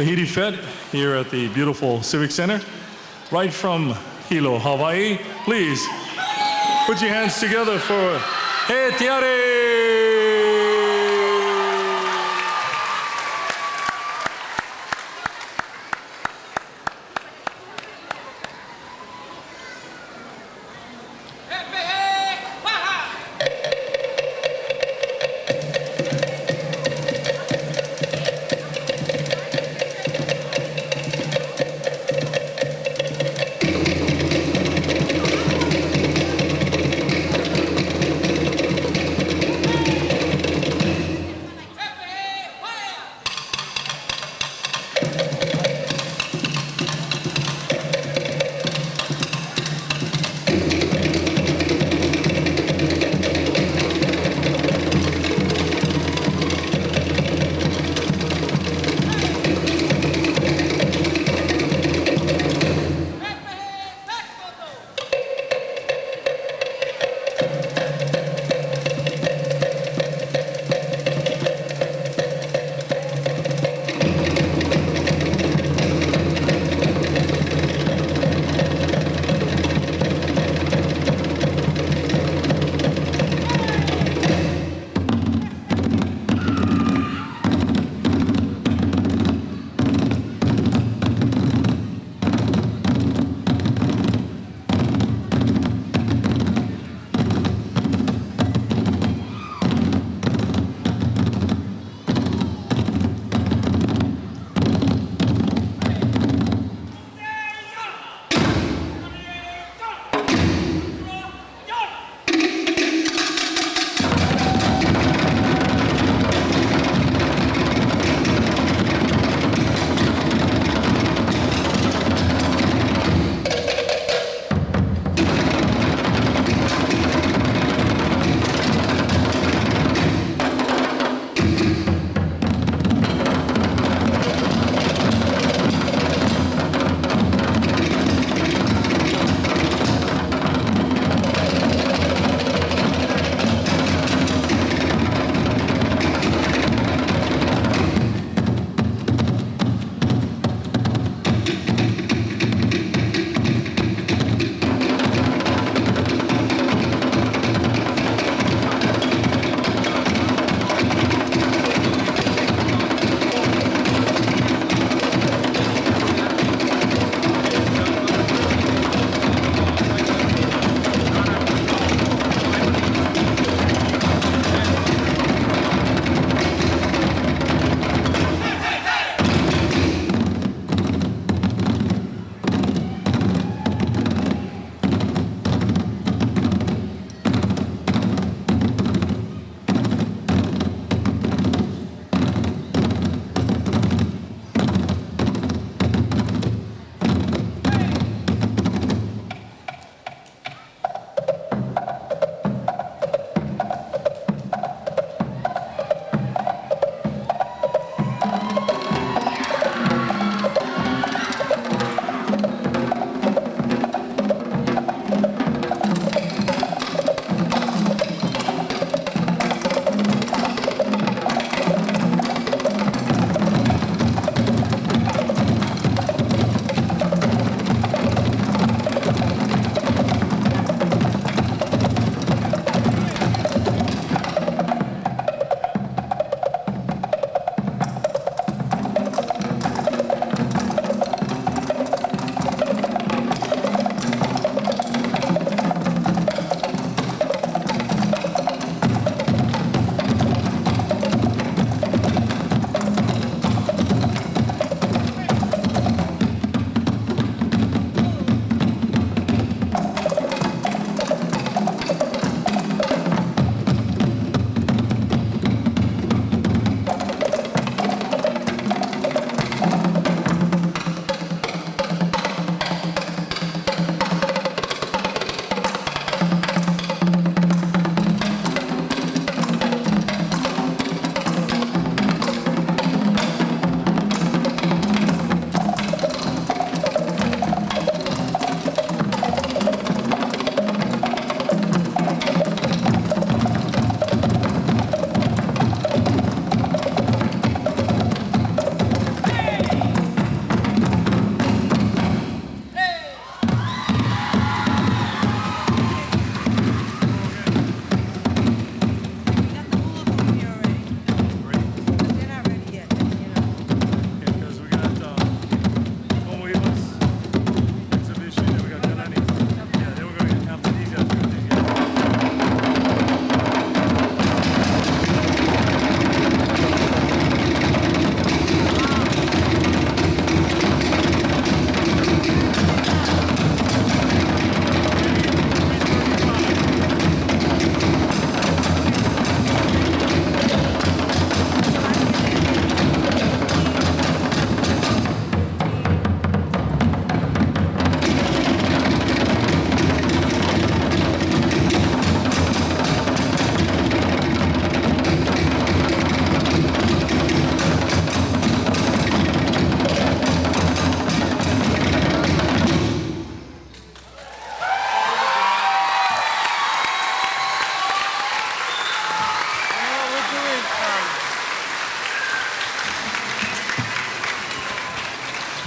Tahiti Fed here at the beautiful Civic Center, right from Hilo, Hawaii. Please put your hands together for He Tiare!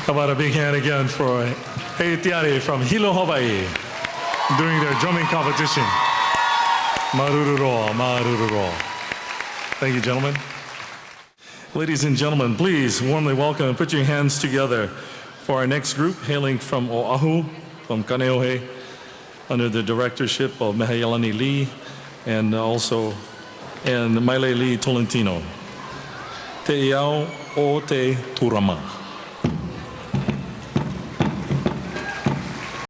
How about a big hand again for He Tiare from Hilo, Hawaii, doing their drumming competition. Marururo, marururo. Thank you, gentlemen. Ladies and gentlemen, please warmly welcome and put your hands together for our next group, hailing from Oahu, from Kaneohe, under the directorship of Mehayalani Lee and Maile Lee Tolentino. Te iau o te turama.